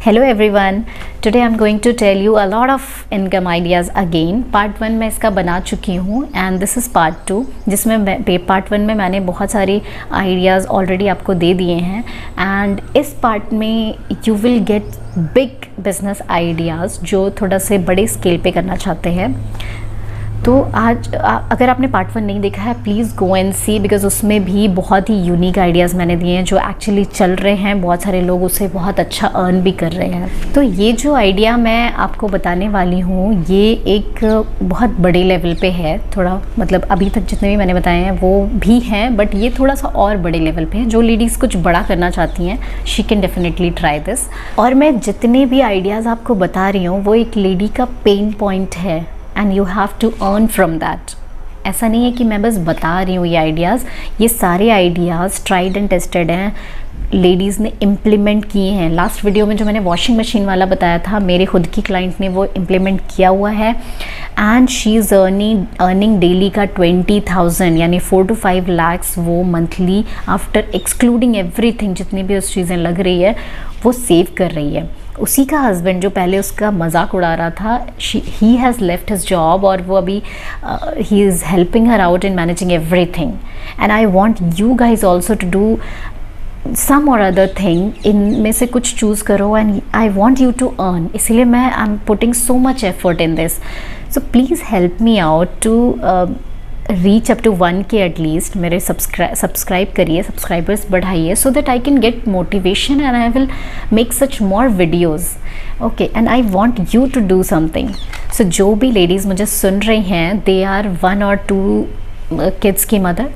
Hello everyone. Today I'm going to tell you a lot of income ideas again. Part 1 मैं इसका बना चुकी हूँ and this is part 2 जिसमें part 1 में मैंने बहुत सारी ideas already आपको दे दिए हैं and इस part में you will get big business ideas जो थोड़ा से बड़े स्केल पे करना चाहते हैं। तो आज अगर आपने पार्ट 1 नहीं देखा है please go and see, because उसमें भी बहुत ही यूनिक आइडियाज़ मैंने दिए हैं जो एक्चुअली चल रहे हैं, बहुत सारे लोग उससे बहुत अच्छा अर्न भी कर रहे हैं। तो ये जो आइडिया मैं आपको बताने वाली हूँ ये एक बहुत बड़े लेवल पे है, थोड़ा मतलब अभी तक जितने भी मैंने बताए हैं वो भी हैं बट ये थोड़ा सा और बड़े लेवल पे है। जो लेडीज़ कुछ बड़ा करना चाहती हैं she can definitely try this. और मैं जितने भी आइडियाज़ आपको बता रही हूँ वो एक लेडी का पेन पॉइंट है and you have to earn from that. ऐसा नहीं है कि मैं बस बता रही हूँ ये आइडियाज़, ये सारे आइडियाज़ ट्राइड एंड टेस्टेड हैं, लेडीज़ ने इम्प्लीमेंट किए हैं। लास्ट वीडियो में जो मैंने वॉशिंग मशीन वाला बताया था मेरे खुद की क्लाइंट ने वो इम्प्लीमेंट किया हुआ है and she is earning daily का 20,000 यानी 4 to 5 lakhs वो मंथली आफ्टर एक्सक्लूडिंग एवरीथिंग, जितनी भी उस चीज़ें लग रही है वो सेव कर रही है। उसी का हस्बैंड जो पहले उसका मजाक उड़ा रहा था he has left his job और वो अभी he is helping her out in managing everything and I want you guys also to do some or other thing. इनमें से कुछ चूज़ करो and I want you to earn, इसलिए मैं I am putting so much effort in this. So please help me out to reach up to 1K at least. मेरे subscribe करिए, subscribers बढ़ाइए so that I can get motivation and I will make such more videos. Okay, and I want you to do something. So जो भी ladies मुझे सुन रही हैं they are 1 or 2 kids की मदर,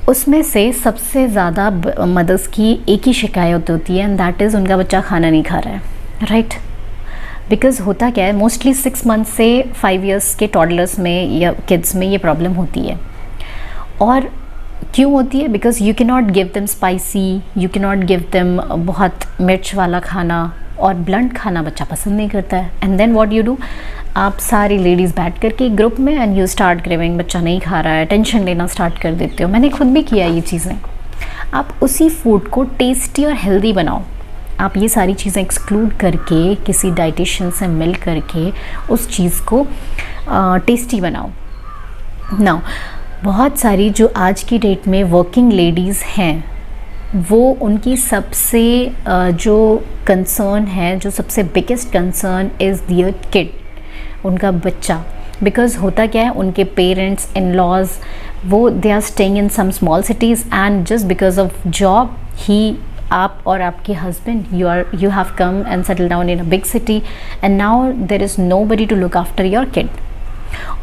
उसमें से सबसे ज़्यादा मदर्स की एक ही शिकायत होती है एंड दैट इज़ उनका बच्चा खाना नहीं खा रहा है, राइट? बिकॉज़ होता क्या है, मोस्टली 6 months से 5 years के टॉडलर्स में या किड्स में ये प्रॉब्लम होती है। और क्यों होती है? Because you can not give them spicy, you can not give them बहुत मिर्च वाला खाना, और ब्लंट खाना बच्चा पसंद नहीं करता है। And then what you do, आप सारी लेडीज़ बैठ करके एक ग्रुप में एंड यू स्टार्ट क्रेविंग, बच्चा नहीं खा रहा है, टेंशन लेना स्टार्ट कर देते हो। मैंने खुद भी किया ये चीज़ें। आप उसी फूड को टेस्टी और हेल्दी बनाओ। आप ये सारी चीज़ें एक्सक्लूड करके किसी डाइटिशियन से मिल करके उस चीज़ को टेस्टी बनाओ। नाउ बहुत सारी जो आज की डेट में वर्किंग लेडीज़ हैं वो उनकी सबसे जो कंसर्न है, जो सबसे biggest concern is their kid, उनका बच्चा। बिकॉज होता क्या है, उनके पेरेंट्स इन लॉज वो they are staying in some small cities and just because of job ही आप और आपके husband you have come and settled down in a big city and now there is nobody to look after your kid.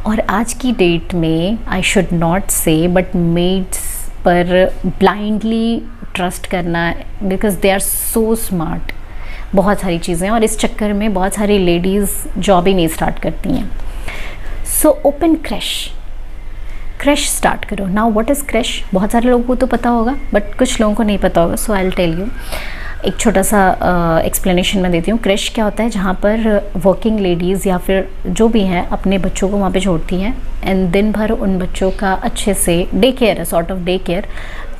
और आज की date में I should not say but maids पर blindly trust करना, because they are so smart, बहुत सारी चीज़ें, और इस चक्कर में बहुत सारी लेडीज़ जॉब ही नहीं स्टार्ट करती हैं। सो ओपन क्रश स्टार्ट करो। Now what is crush? बहुत सारे लोगों को तो पता होगा बट कुछ लोगों को नहीं पता होगा, सो आई विल टेल यू। एक छोटा सा एक्सप्लेनेशन मैं देती हूँ। क्रश क्या होता है? जहाँ पर वर्किंग लेडीज़ या फिर जो भी हैं अपने बच्चों को वहाँ पे छोड़ती हैं एंड दिन भर उन बच्चों का अच्छे से डे केयर है, सॉर्ट ऑफ डे केयर,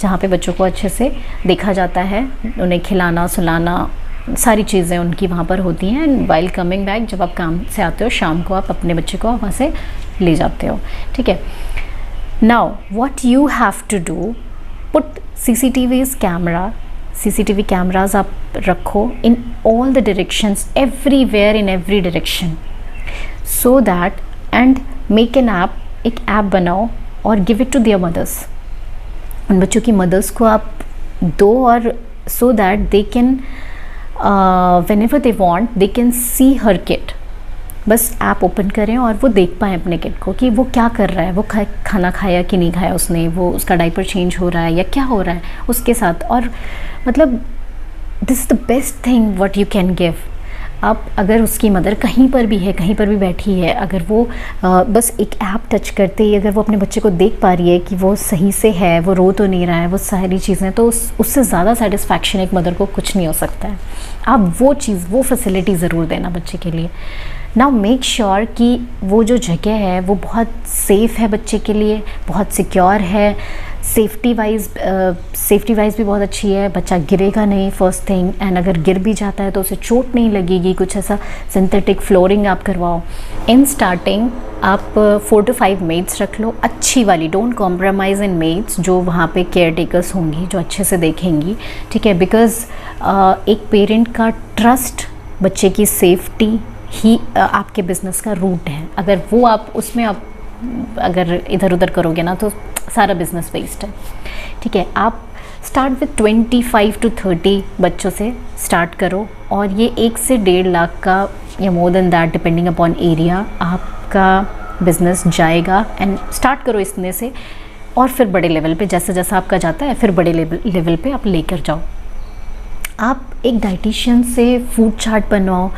जहाँ पे बच्चों को अच्छे से देखा जाता है, उन्हें खिलाना सुलाना सारी चीज़ें उनकी वहाँ पर होती हैं। एंड वाइल कमिंग बैक, जब आप काम से आते हो शाम को, आप अपने बच्चे को वहाँ से ले जाते हो, ठीक है? Now what you have to do, put CCTV cameras आप रखो in all the directions, everywhere in every direction, so that and make an app, एक ऐप बनाओ और give it to their mothers, उन बच्चों की मदर्स को आप दो, और so that they can whenever they want they can see her kid। बस ऐप ओपन करें और वो देख पाएँ अपने किड को कि वो क्या कर रहा है, वो खाना खाया कि नहीं खाया उसने, वो उसका डाइपर चेंज हो रहा है या क्या हो रहा है उसके साथ। और मतलब this is the best thing what you can give. आप अगर उसकी मदर कहीं पर भी है, कहीं पर भी बैठी है, अगर वो बस एक ऐप टच करते ही अगर वो अपने बच्चे को देख पा रही है कि वो सही से है, वो रो तो नहीं रहा है, वो सारी चीज़ें, तो उससे ज़्यादा सेटिस्फैक्शन एक मदर को कुछ नहीं हो सकता है। आप वो चीज़, वो फैसिलिटी ज़रूर देना बच्चे के लिए। नाउ मेक श्योर कि वो जो जगह है वो बहुत सेफ़ है बच्चे के लिए, बहुत सिक्योर है, सेफ्टी वाइज भी बहुत अच्छी है, बच्चा गिरेगा नहीं फर्स्ट थिंग, एंड अगर गिर भी जाता है तो उसे चोट नहीं लगेगी। कुछ ऐसा सिंथेटिक फ्लोरिंग आप करवाओ। इन स्टार्टिंग आप 4 to 5 मेड्स रख लो, अच्छी वाली, डोंट कॉम्प्रोमाइज़ इन मेड्स, जो वहाँ पे केयर टेकर्स होंगी जो अच्छे से देखेंगी, ठीक है। बिकॉज़ एक पेरेंट का ट्रस्ट, बच्चे की सेफ्टी ही आपके बिज़नेस का रूट है। अगर वो आप उसमें आप अगर इधर उधर करोगे ना तो सारा बिजनेस वेस्ट है, ठीक है। आप स्टार्ट विथ 25 to 30 बच्चों से स्टार्ट करो, और ये 1 से 1.5 लाख का या more than that depending upon area आपका बिजनेस जाएगा। एंड स्टार्ट करो इसमें से, और फिर बड़े लेवल पे जैसा जैसा आपका जाता है फिर बड़े लेवल पे आप लेकर जाओ। आप एक डाइटिशियन से फूड चार्ट बनवाओ,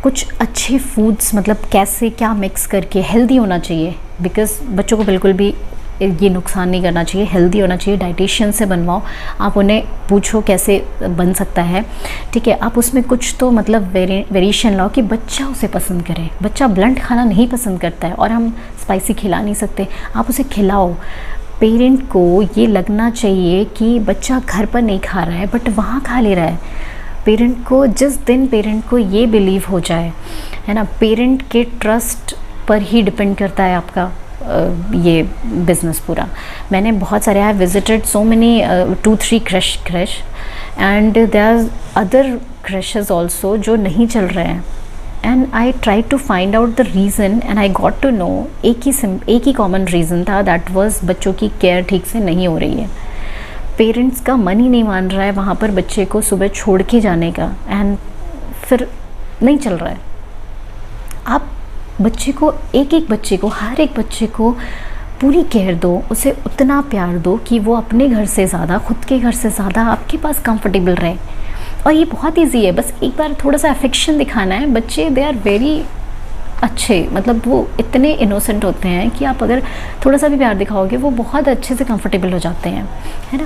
कुछ अच्छे फूड्स, मतलब कैसे क्या मिक्स करके, हेल्दी होना चाहिए, बिकॉज़ बच्चों को बिल्कुल भी ये नुकसान नहीं करना चाहिए, हेल्दी होना चाहिए। डाइटिशियन से बनवाओ, आप उन्हें पूछो कैसे बन सकता है, ठीक है। आप उसमें कुछ तो मतलब वेरिएशन लाओ कि बच्चा उसे पसंद करे। बच्चा ब्लंट खाना नहीं पसंद करता है और हम स्पाइसी खिला नहीं सकते, आप उसे खिलाओ। पेरेंट को ये लगना चाहिए कि बच्चा घर पर नहीं खा रहा है बट वहाँ खा ले रहा है। पेरेंट को जिस दिन पेरेंट को ये बिलीव हो जाए, है ना, पेरेंट के ट्रस्ट पर ही डिपेंड करता है आपका ये बिज़नेस पूरा। मैंने बहुत सारे, I have visited so many 2-3 creche and there are other creches also जो नहीं चल रहे हैं, and I try to find out the reason and I got to know एक ही कॉमन रीज़न था, दैट वाज बच्चों की केयर ठीक से नहीं हो रही है। पेरेंट्स का मन ही नहीं मान रहा है वहाँ पर बच्चे को सुबह छोड़ के जाने का, एंड फिर नहीं चल रहा है। आप बच्चे को, एक एक बच्चे को, हर एक बच्चे को पूरी केयर दो, उसे उतना प्यार दो कि वो अपने घर से ज़्यादा, खुद के घर से ज़्यादा आपके पास कंफर्टेबल रहे। और ये बहुत ईजी है, बस एक बार थोड़ा सा अफेक्शन दिखाना है। बच्चे दे आर वेरी अच्छे, मतलब वो इतने इनोसेंट होते हैं कि आप अगर थोड़ा सा भी प्यार दिखाओगे वो बहुत अच्छे से कंफर्टेबल हो जाते हैं, है ना।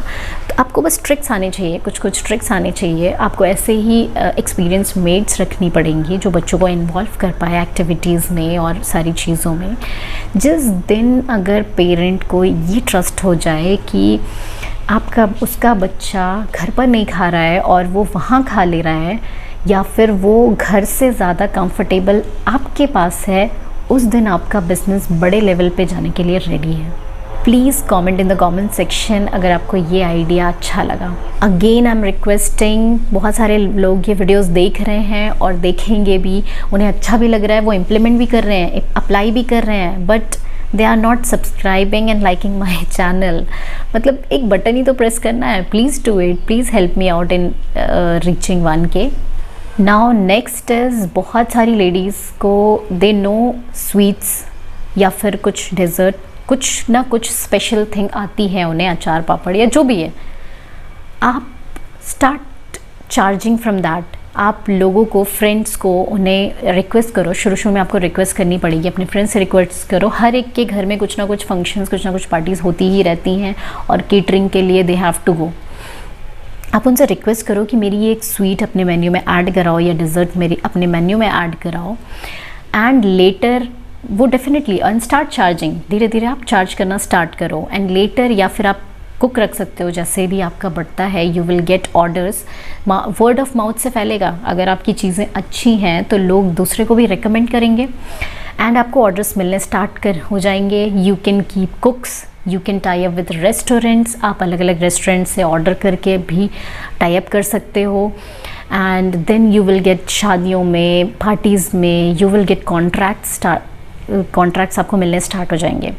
तो आपको बस ट्रिक्स आने चाहिए, कुछ ट्रिक्स आने चाहिए। आपको ऐसे ही एक्सपीरियंस मेड्स रखनी पड़ेंगी जो बच्चों को इन्वॉल्व कर पाए एक्टिविटीज़ में और सारी चीज़ों में। जिस दिन अगर पेरेंट को ये ट्रस्ट हो जाए कि उसका बच्चा घर पर नहीं खा रहा है और वो वहाँ खा ले रहा है, या फिर वो घर से ज़्यादा कंफर्टेबल आपके पास है, उस दिन आपका बिज़नेस बड़े लेवल पे जाने के लिए रेडी है। Please comment in the comment section अगर आपको ये आइडिया अच्छा लगा। अगेन आई एम रिक्वेस्टिंग, बहुत सारे लोग ये वीडियोस देख रहे हैं और देखेंगे भी, उन्हें अच्छा भी लग रहा है, वो इम्प्लीमेंट भी कर रहे हैं, अप्लाई भी कर रहे हैं, but they are not subscribing and liking my channel. मतलब एक बटन ही तो प्रेस करना है। Please do it, please help me out in reaching 1K। Now next is, बहुत सारी लेडीज़ को दे नो स्वीट्स या फिर कुछ डेज़र्ट, कुछ ना कुछ स्पेशल थिंग आती है उन्हें, अचार पापड़ या जो भी है। आप स्टार्ट चार्जिंग फ्रॉम दैट। आप लोगों को, फ्रेंड्स को, उन्हें रिक्वेस्ट करो। शुरू में आपको रिक्वेस्ट करनी पड़ेगी, अपने फ्रेंड्स से रिक्वेस्ट करो। हर एक के घर में कुछ ना कुछ फंक्शंस, कुछ ना कुछ पार्टीज़ होती ही रहती हैं और केटरिंग के लिए दे हैव टू गो। आप उनसे रिक्वेस्ट करो कि मेरी ये एक स्वीट अपने मेन्यू में ऐड कराओ या डिज़र्ट मेरी अपने मेन्यू में ऐड कराओ, एंड लेटर वो डेफिनेटली एंड स्टार्ट चार्जिंग। धीरे धीरे आप चार्ज करना स्टार्ट करो, एंड लेटर या फिर आप कुक रख सकते हो, जैसे भी आपका बढ़ता है, you will gate orders. Word of mouth से फैलेगा। अगर आपकी चीज़ें अच्छी हैं तो लोग दूसरे को भी रिकमेंड करेंगे, एंड आपको ऑर्डर्स मिलने स्टार्ट हो जाएंगे। You can keep कुक्स, you can tie up with restaurants. आप अलग अलग रेस्टोरेंट से ऑर्डर करके भी टाई अप कर सकते हो, and then you will get शादियों में, पार्टीज़ में यू विल गेट कॉन्ट्रैक्ट्स आपको मिलने स्टार्ट हो जाएंगे।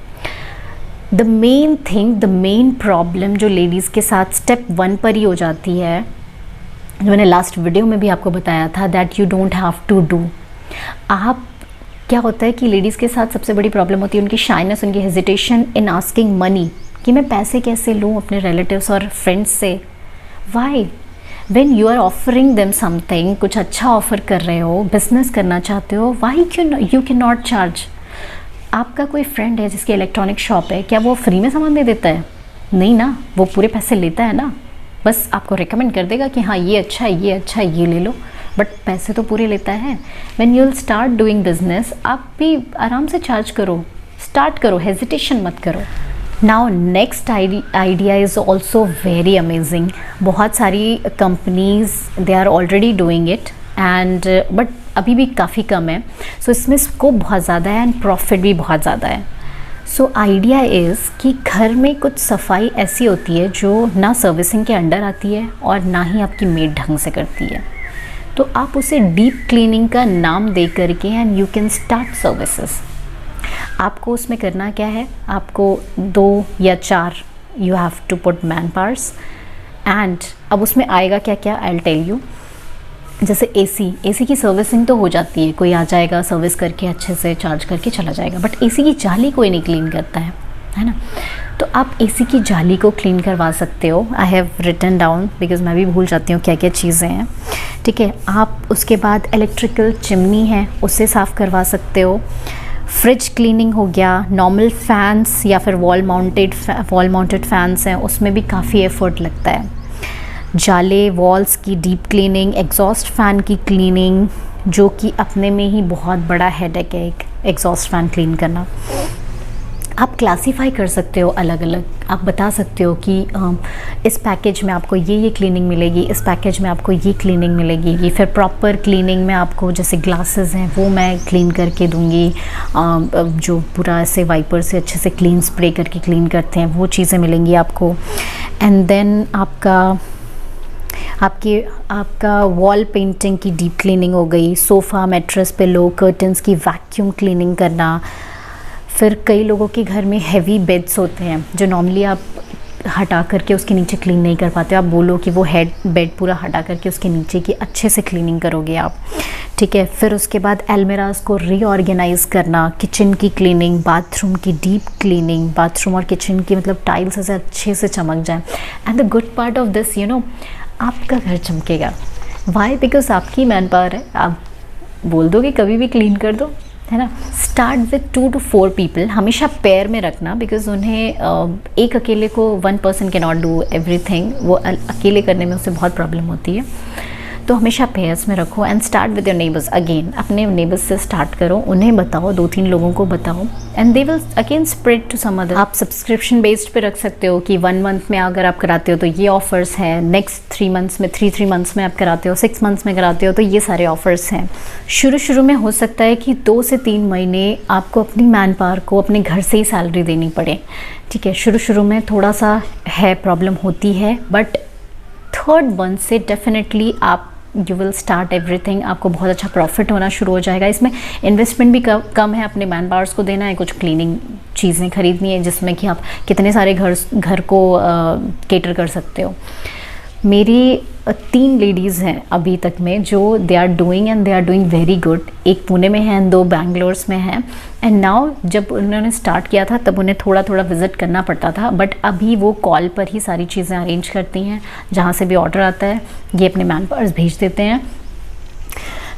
The main thing, the main problem जो लेडीज़ के साथ स्टेप 1 पर ही हो जाती है, जो मैंने लास्ट वीडियो में भी आपको बताया था, that you don't have to do. आप, क्या होता है कि लेडीज़ के साथ सबसे बड़ी प्रॉब्लम होती है उनकी शाइनेस, उनकी हेजिटेशन इन आस्किंग मनी, कि मैं पैसे कैसे लूँ अपने रिलेटिव्स और फ्रेंड्स से। Why? When you are offering them something, कुछ अच्छा ऑफर कर रहे हो, बिजनेस करना चाहते हो, why you can not charge? आपका कोई फ्रेंड है जिसकी इलेक्ट्रॉनिक शॉप है, क्या वो फ्री में सामान दे देता है? नहीं ना, वो पूरे पैसे लेता है ना। बस आपको रिकमेंड कर देगा कि हाँ ये अच्छा है, ये अच्छा है, ये ले लो, बट पैसे तो पूरे लेता है। When you will start doing business, आप भी आराम से चार्ज करो, स्टार्ट करो, हेजिटेशन मत करो। Now next idea is also very amazing. बहुत सारी companies they are already doing it and but अभी भी काफ़ी कम है. सो इसमें स्कोप बहुत ज़्यादा है एंड प्रॉफिट भी बहुत ज़्यादा है. सो आइडिया इज़ कि घर में कुछ सफाई ऐसी होती है जो ना सर्विसिंग के अंडर आती है और ना ही आपकी मेड ढंग से करती है. तो आप उसे डीप क्लीनिंग का नाम दे करके and you can start services. आपको उसमें करना क्या है, आपको 2 या 4 you have to put man powers and अब उसमें आएगा क्या क्या, आई विल टेल यू. जैसे एसी की सर्विसिंग तो हो जाती है, कोई आ जाएगा सर्विस करके अच्छे से चार्ज करके चला जाएगा, बट एसी की जाली कोई नहीं क्लीन करता है ना. तो आप एसी की जाली को क्लीन करवा सकते हो. I have written down because मैं भी भूल जाती हूँ क्या क्या चीज़ें हैं. ठीक है, आप उसके बाद इलेक्ट्रिकल चिमनी है उसे साफ़ करवा सकते हो. फ्रिज क्लीनिंग हो गया, नॉर्मल फैंस या फिर वॉल माउंटेड फैंस हैं उसमें भी काफ़ी एफर्ट लगता है. जाले वॉल्स की डीप क्लीनिंग, एग्जॉस्ट फ़ैन की क्लीनिंग जो कि अपने में ही बहुत बड़ा हेडेक है एक एग्जॉस्ट फ़ैन क्लीन करना. आप क्लासीफाई कर सकते हो अलग अलग. आप बता सकते हो कि इस पैकेज में आपको ये क्लीनिंग मिलेगी, इस पैकेज में आपको ये क्लीनिंग मिलेगी. ये फिर प्रॉपर क्लीनिंग में आपको जैसे ग्लासेस हैं वो मैं क्लीन करके दूंगी, जो पूरा ऐसे वाइपर से अच्छे से क्लीन स्प्रे करके क्लीन करते हैं वो चीज़ें मिलेंगी आपको. एंड देन आपका वॉल पेंटिंग की डीप क्लीनिंग हो गई. सोफ़ा, मैट्रेस, पिलो, कर्टन्स की वैक्यूम क्लीनिंग करना. फिर कई लोगों के घर में हैवी बेड्स होते हैं जो नॉर्मली आप हटा करके उसके नीचे क्लीन नहीं कर पाते. आप बोलो कि वो बेड पूरा हटा करके उसके नीचे की अच्छे से क्लीनिंग करोगे आप. ठीक है, फिर उसके बाद अलमीराज को रीऑर्गेनाइज़ करना, किचन की क्लीनिंग, बाथरूम की डीप क्लीनिंग, बाथरूम और किचन की मतलब टाइल्स ऐसे अच्छे से चमक जाए. And the good part of this आपका घर चमकेगा. वाई? बिकॉज आपकी मैन पावर है. आप बोल दो कि कभी भी क्लीन कर दो, है ना. Start with 2 to 4 people. हमेशा पेयर में रखना बिकॉज उन्हें एक अकेले को 1 person can not do everything. वो अकेले करने में उससे बहुत प्रॉब्लम होती है. तो हमेशा पेयर्स में रखो and start with your neighbours. Again अपने नेबर्स से स्टार्ट करो, उन्हें बताओ, 2-3 लोगों को बताओ and they will again spread to some other. आप सब्सक्रिप्शन बेस्ड पे रख सकते हो कि 1 month में अगर आप कराते हो तो ये ऑफर्स हैं, नेक्स्ट 3 months में 3 months में आप कराते हो, 6 months में कराते हो तो ये सारे ऑफर्स हैं. शुरू में हो सकता है कि 2 से 3 महीने आपको अपनी मैन पावर को अपने घर से ही सैलरी देनी पड़े. ठीक है, शुरू में थोड़ा सा है प्रॉब्लम होती है, बट 3rd month से डेफिनेटली आप यू विल स्टार्ट एवरीथिंग. आपको बहुत अच्छा प्रॉफिट होना शुरू हो जाएगा. इसमें इन्वेस्टमेंट भी कम है. अपने मैन पावर्स को देना है, कुछ क्लीनिंग चीज़ें खरीदनी है जिसमें कि आप कितने सारे घर को केटर कर सकते हो. मेरी 3 लेडीज़ हैं अभी तक में जो they are doing very good. एक पुणे में है, 2 बैंगलोर्स में हैं. एंड नाउ जब उन्होंने स्टार्ट किया था तब उन्हें थोड़ा विज़िट करना पड़ता था, बट अभी वो कॉल पर ही सारी चीज़ें अरेंज करती हैं. जहाँ से भी ऑर्डर आता है ये अपने मैन पावर्स भेज देते हैं.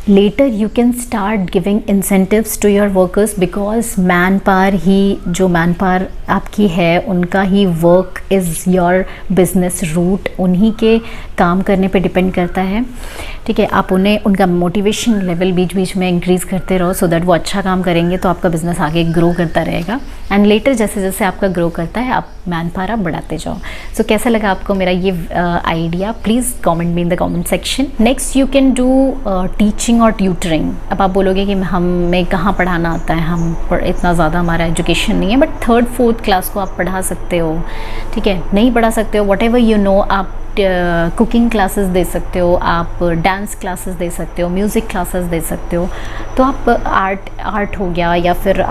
Later you can start giving incentives to your workers because man power आपकी है, उनका ही work is your business root. उन्हीं के काम करने पे डिपेंड करता है. ठीक है, आप उनका मोटिवेशन लेवल बीच में इंक्रीज़ करते रहो सो दैट वो अच्छा काम करेंगे तो आपका बिज़नेस आगे ग्रो करता रहेगा. एंड लेटर जैसे जैसे आपका ग्रो करता है आप मैन पावर आप बढ़ाते जाओ. सो कैसा लगा आपको मेरा ये idea? Please comment me in the comment section. Next you can do teaching और ट्यूटरिंग. अब आप बोलोगे कि हमें कहाँ पढ़ाना आता है, हम इतना ज़्यादा हमारा एजुकेशन नहीं है, बट 3rd 4th क्लास को आप पढ़ा सकते हो. ठीक है, नहीं पढ़ा सकते हो व्हाटएवर यू नो, आप कुकिंग क्लासेस दे सकते हो, आप डांस क्लासेस दे सकते हो, म्यूज़िक क्लासेस दे सकते हो. तो आप आर्ट हो गया या फिर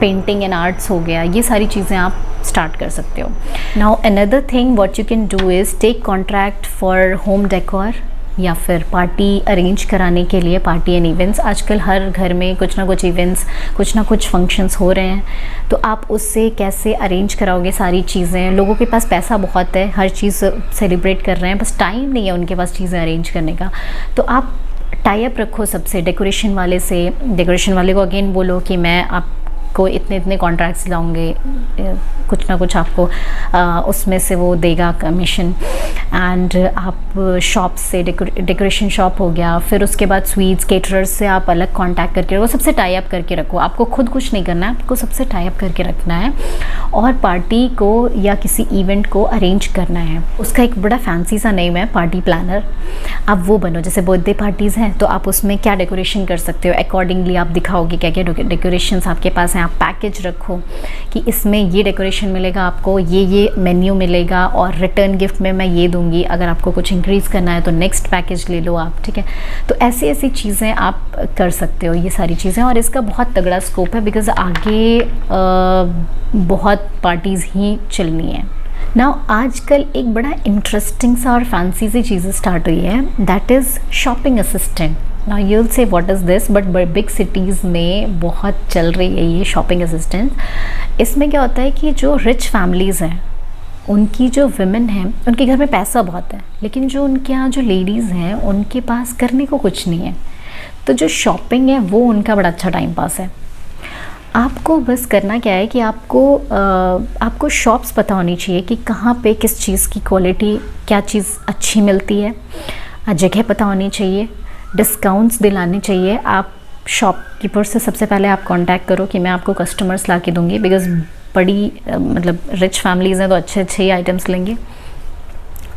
पेंटिंग एंड आर्ट्स हो गया, ये सारी चीज़ें आप स्टार्ट कर सकते हो. Now another thing what you can do is take contract for home decor या फिर पार्टी अरेंज कराने के लिए. पार्टी एंड इवेंट्स, आजकल हर घर में कुछ ना कुछ इवेंट्स, कुछ ना कुछ फंक्शंस हो रहे हैं. तो आप उससे कैसे अरेंज कराओगे सारी चीज़ें? लोगों के पास पैसा बहुत है, हर चीज़ सेलिब्रेट कर रहे हैं, बस टाइम नहीं है उनके पास चीज़ें अरेंज करने का. तो आप टाई अप रखो सबसे, डेकोरेशन वाले से. डेकोरेशन वाले को अगेन बोलो कि मैं आपको इतने कॉन्ट्रैक्ट्स लाऊंगे, कुछ ना कुछ आपको उसमें से वो देगा कमीशन. एंड आप शॉप से डेकोरेशन शॉप हो गया, फिर उसके बाद स्वीट्स केटरर्स से आप अलग कांटेक्ट करके रखो, सबसे टाई अप करके रखो। आपको खुद कुछ नहीं करना है, आपको सबसे टाई अप करके रखना है और पार्टी को या किसी इवेंट को अरेंज करना है। उसका एक बड़ा फैंसी सा नेम है पार्टी प्लानर। आप वो बनो, जैसे बर्थडे पार्टीज़ हैं तो आप उसमें क्या डेकोरेशन कर सकते हो, अकॉर्डिंगली आप दिखाओगे क्या क्या डेकोरेशंस आपके पास हैं। आप पैकेज रखो कि इसमें ये डेकोरेशन मिलेगा, आपको ये मेन्यू मिलेगा और रिटर्न गिफ्ट में मैं ये दूंगी, अगर आपको कुछ इंक्रीज़ करना है तो नेक्स्ट पैकेज ले लो आप, ठीक है। तो ऐसी ऐसी चीज़ें आप कर सकते हो, ये सारी चीज़ें, और इसका बहुत तगड़ा स्कोप है बिकॉज़ आगे बहुत पार्टीज़ ही चलनी है। नाउ आजकल एक बड़ा इंटरेस्टिंग सा और फैंसी सी चीज़ें स्टार्ट हुई है, that is shopping assistant. Now you will say what is this, but big cities में बहुत चल रही है ये शॉपिंग असिस्टेंट। इसमें क्या होता है कि जो रिच फैमिलीज़ हैं, उनकी जो विमेन हैं, उनके घर में पैसा बहुत है, लेकिन जो उनके यहाँ जो लेडीज़ हैं उनके पास करने को कुछ नहीं है, तो जो शॉपिंग है वो उनका बड़ा अच्छा टाइम पास है। आपको बस करना क्या है कि आपको शॉप्स पता होनी चाहिए कि कहाँ पे किस चीज़ की क्वालिटी, क्या चीज़ अच्छी मिलती है, जगह पता होनी चाहिए, डिस्काउंट्स दिलाने चाहिए। आप शॉपकीपर से सबसे पहले आप कांटेक्ट करो कि मैं आपको कस्टमर्स ला के दूँगी, बिकॉज़ बड़ी मतलब रिच फैमिलीज़ हैं तो अच्छे अच्छे ही आइटम्स लेंगे।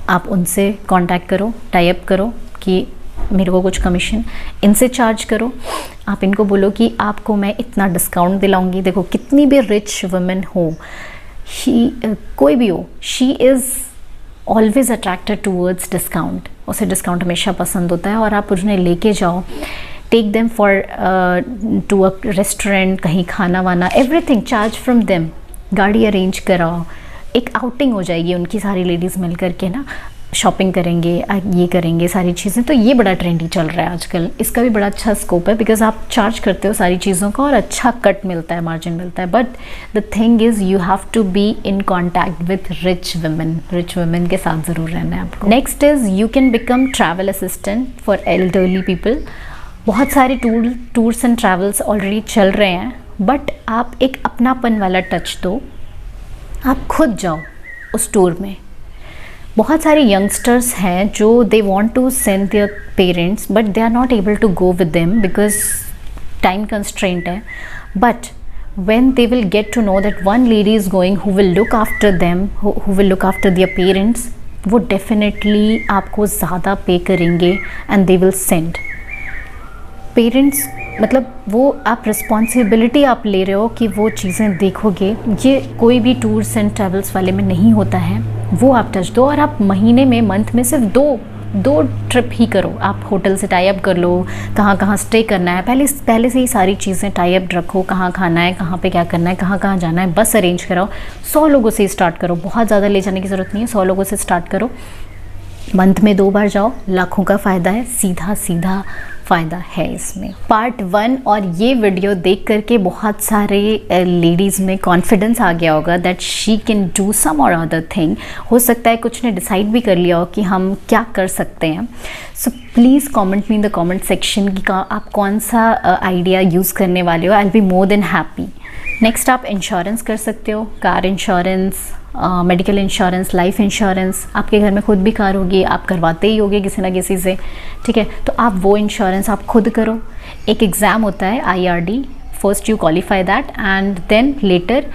आप उनसे कांटेक्ट करो, टाई अप करो कि मेरे को कुछ कमीशन इनसे चार्ज करो। आप इनको बोलो कि आपको मैं इतना डिस्काउंट दिलाऊंगी। देखो कितनी भी रिच वुमेन हो, कोई भी हो, she is always attracted towards discount. उसे डिस्काउंट हमेशा पसंद होता है और आप उन्हें लेके जाओ, take them for to a restaurant, कहीं खाना वाना, एवरीथिंग चार्ज फ्रॉम देम, गाड़ी अरेंज कराओ, एक आउटिंग हो जाएगी उनकी सारी लेडीज़ मिल करके ना, शॉपिंग करेंगे, ये करेंगे सारी चीज़ें। तो ये बड़ा ट्रेंडी चल रहा है आजकल, इसका भी बड़ा अच्छा स्कोप है बिकॉज आप चार्ज करते हो सारी चीज़ों का और अच्छा कट मिलता है, मार्जिन मिलता है। But the thing is you have to be in contact with rich women के साथ ज़रूर रहना है आपको। Next is you can become travel assistant for elderly people. बहुत सारे टूर्स एंड ट्रैवल्स ऑलरेडी चल रहे हैं, बट आप एक अपनापन वाला टच दो, आप खुद जाओ उस टूर में। बहुत सारे यंगस्टर्स हैं जो they want to send their parents but they are not able to go with them because time constraint है। But when they will get to know that one lady is going who will look after them, who will look after their parents, वो definitely आपको ज़्यादा पे करेंगे and they will send. Parents मतलब वो आप responsibility आप ले रहे हो कि वो चीज़ें देखोगे, ये कोई भी टूर्स एंड ट्रैवल्स वाले में नहीं होता है। वो आप टच दो और आप महीने में, मंथ में सिर्फ दो ट्रिप ही करो। आप होटल से टाई अप कर लो, कहाँ कहाँ स्टे करना है, पहले से ही सारी चीज़ें टाई अप रखो, कहाँ खाना है, कहाँ पे क्या करना है, कहाँ कहाँ जाना है, बस अरेंज कराओ। 100 लोगों से स्टार्ट करो, बहुत ज़्यादा ले जाने की ज़रूरत नहीं है, 100 लोगों से स्टार्ट करो। मंथ में 2 बार जाओ, लाखों का फ़ायदा है, सीधा सीधा फ़ायदा है इसमें। पार्ट 1 और ये वीडियो देख करके बहुत सारे लेडीज़ में कॉन्फिडेंस आ गया होगा that she can do some or other thing. हो सकता है कुछ ने डिसाइड भी कर लिया हो कि हम क्या कर सकते हैं। So please comment me in the comment section कि आप कौन सा आइडिया यूज़ करने वाले हो। I will be more than happy. Next आप इंश्योरेंस कर सकते हो, car insurance, medical insurance, life insurance. आपके घर में खुद भी कार होगी, आप करवाते ही होगे किसी ना किसी से, ठीक है, तो आप वो इंश्योरेंस आप खुद करो। एक एग्ज़ाम होता है IRD, first you qualify that and then later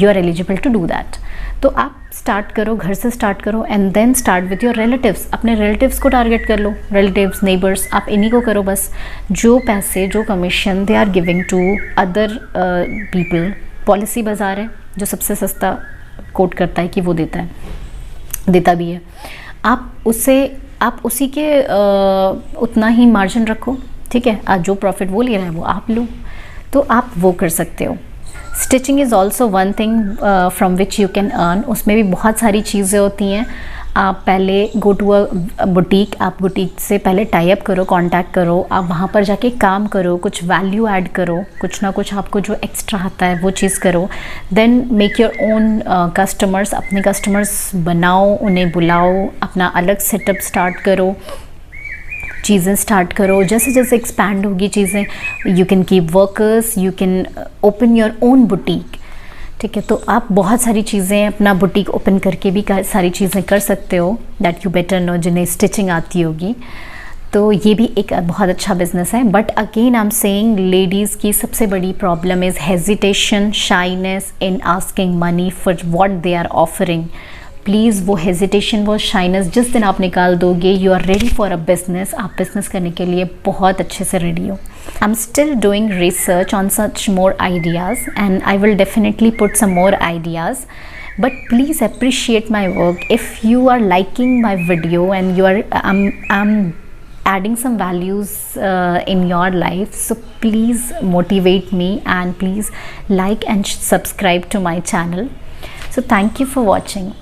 you are eligible to do that. तो आप स्टार्ट करो, घर से स्टार्ट करो and then start with your relatives. अपने रिलेटिव्स को टारगेट कर लो, रिलेटिव्स, नेबर्स, आप इन्हीं को करो बस। जो पैसे, जो commission they are giving to other people, Policybazaar है जो सबसे सस्ता कोट करता है कि वो देता भी है, आप उसी के उतना ही मार्जिन रखो, ठीक है। आज जो प्रॉफिट वो ले रहा है वो आप लो, तो आप वो कर सकते हो। Stitching is also one thing from which you can earn. उसमें भी बहुत सारी चीज़ें होती हैं। आप पहले गो टू अ बुटीक, आप बुटीक से पहले टाई अप करो, कांटेक्ट करो, आप वहाँ पर जाके काम करो, कुछ वैल्यू ऐड करो, कुछ ना कुछ आपको जो एक्स्ट्रा आता है वो चीज़ करो। Then make your own customers, अपने कस्टमर्स बनाओ, उन्हें बुलाओ, अपना अलग सेटअप स्टार्ट करो, चीज़ें स्टार्ट करो। जैसे जैसे एक्सपैंड होगी चीज़ें, you can keep workers, you can open your own boutique, ठीक है। तो आप बहुत सारी चीज़ें अपना बुटीक ओपन करके भी सारी चीज़ें कर सकते हो, दैट यू बेटर नो, जिन्हें स्टिचिंग आती होगी। तो ये भी एक बहुत अच्छा बिजनेस है। But again I am saying, ladies की सबसे बड़ी problem is hesitation, shyness in asking money for what they are offering. Please वो हेजिटेशन, वो शाइनेस जिस दिन आप निकाल दोगे, you are ready for a business, आप बिजनेस करने के लिए बहुत अच्छे से रेडी हो। I am still doing research on such more ideas and I will definitely put some more ideas, but please appreciate my work. If you are liking my video and you are I'm adding some values in your life, so please motivate me and please like and subscribe to my channel. So thank you for watching.